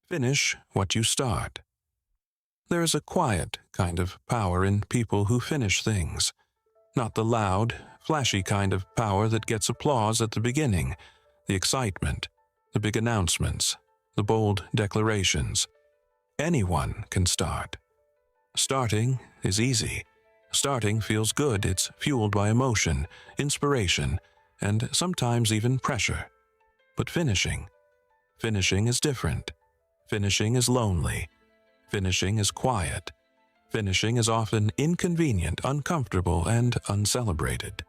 Finish what you start. There is a quiet kind of power in people who finish things. Not the loud, flashy kind of power that gets applause at the beginning, the excitement, the big announcements, the bold declarations. Anyone can start. Starting is easy. Starting feels good. It's fueled by emotion, inspiration, and sometimes even pressure. But finishing is different. Finishing is lonely. Finishing is quiet. Finishing is often inconvenient, uncomfortable, and uncelebrated.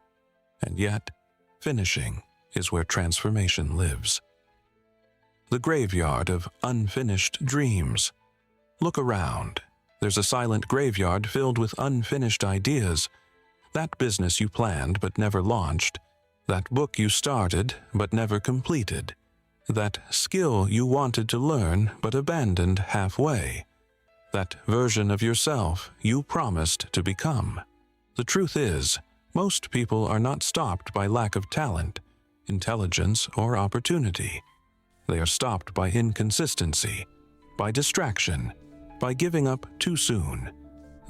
And yet, finishing is where transformation lives. The graveyard of unfinished dreams. Look around. There's a silent graveyard filled with unfinished ideas. That business you planned but never launched. That book you started but never completed. That skill you wanted to learn but abandoned halfway. That version of yourself you promised to become. The truth is, most people are not stopped by lack of talent, intelligence, or opportunity. They are stopped by inconsistency, by distraction, by giving up too soon.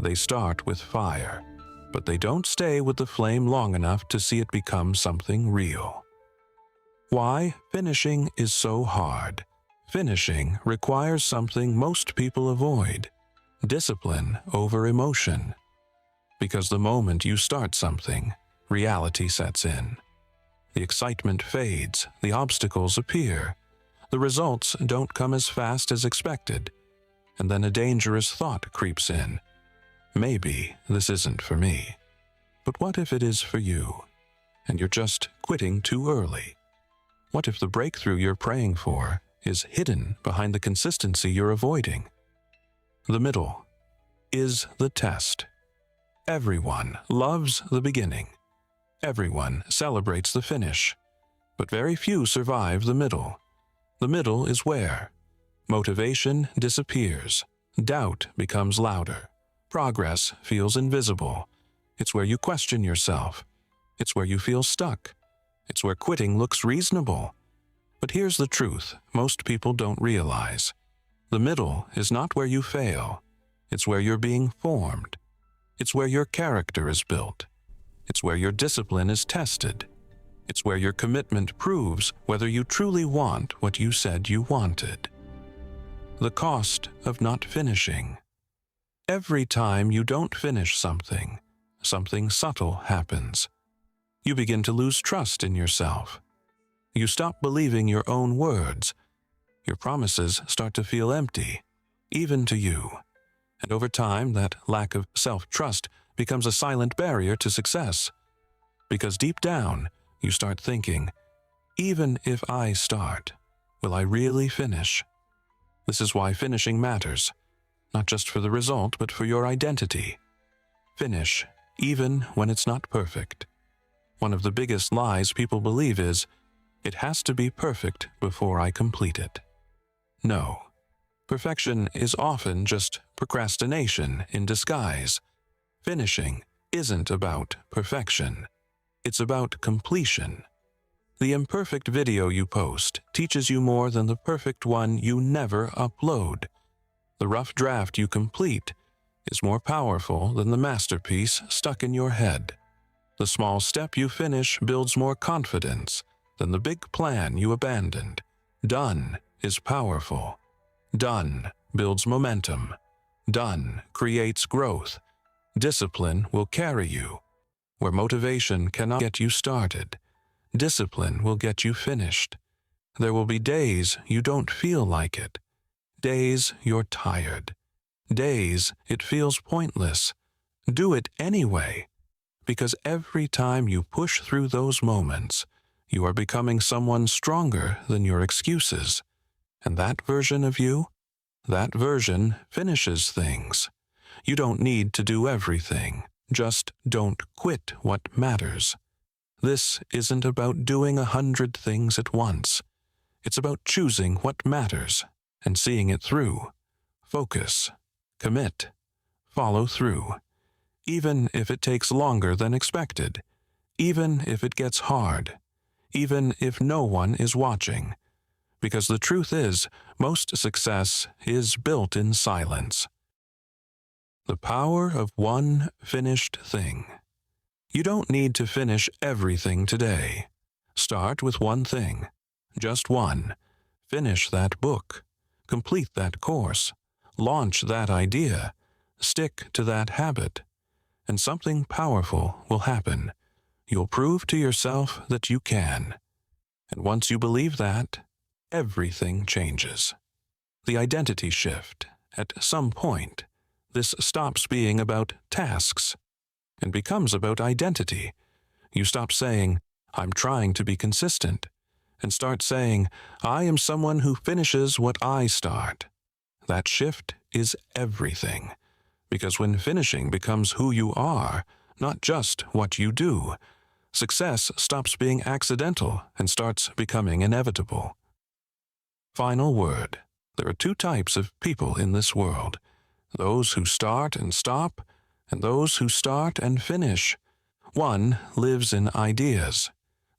They start with fire, but they don't stay with the flame long enough to see it become something real. Why finishing is so hard? Finishing requires something most people avoid: discipline over emotion. Because the moment you start something, reality sets in. The excitement fades, the obstacles appear, the results don't come as fast as expected, and then a dangerous thought creeps in. Maybe this isn't for me. But what if it is for you, and you're just quitting too early? What if the breakthrough you're praying for is hidden behind the consistency you're avoiding? The middle is the test. Everyone loves the beginning. Everyone celebrates the finish. But very few survive the middle. The middle is where motivation disappears, doubt becomes louder, progress feels invisible. It's where you question yourself. It's where you feel stuck. It's where quitting looks reasonable. But here's the truth most people don't realize. The middle is not where you fail. It's where you're being formed. It's where your character is built. It's where your discipline is tested. It's where your commitment proves whether you truly want what you said you wanted. The cost of not finishing. Every time you don't finish something, something subtle happens. You begin to lose trust in yourself. You stop believing your own words. Your promises start to feel empty, even to you. And over time, that lack of self-trust becomes a silent barrier to success. Because deep down, you start thinking, even if I start, will I really finish? This is why finishing matters, not just for the result, but for your identity. Finish, even when it's not perfect. One of the biggest lies people believe is, it has to be perfect before I complete it. No. Perfection is often just procrastination in disguise. Finishing isn't about perfection. It's about completion. The imperfect video you post teaches you more than the perfect one you never upload. The rough draft you complete is more powerful than the masterpiece stuck in your head. The small step you finish builds more confidence than the big plan you abandoned. Done is powerful. Done builds momentum. Done creates growth. Discipline will carry you. Where motivation cannot get you started, discipline will get you finished. There will be days you don't feel like it. Days you're tired. Days it feels pointless. Do it anyway. Because every time you push through those moments, you are becoming someone stronger than your excuses. And that version of you, that version finishes things. You don't need to do everything. Just don't quit what matters. This isn't about doing 100 things at once. It's about choosing what matters and seeing it through. Focus, commit, follow through. Even if it takes longer than expected. Even if it gets hard. Even if no one is watching. because the truth is, most success is built in silence. The power of one finished thing. You don't need to finish everything today. Start with one thing, just one. Finish that book, complete that course, launch that idea, stick to that habit, and something powerful will happen. You'll prove to yourself that you can. And once you believe that, everything changes. The identity shift. At some point, this stops being about tasks and becomes about identity. You stop saying, "I'm trying to be consistent," and start saying, "I am someone who finishes what I start." That shift is everything, because when finishing becomes who you are, not just what you do, success stops being accidental and starts becoming inevitable. Final word. There are two types of people in this world: those who start and stop, and those who start and finish. One lives in ideas.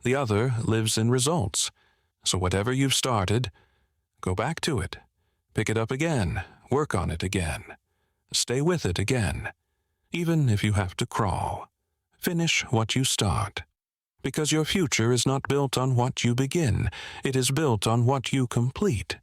The other lives in results. So whatever you've started, go back to it. Pick it up again. Work on it again. Stay with it again. Even if you have to crawl. Finish what you start. Because your future is not built on what you begin. It is built on what you complete.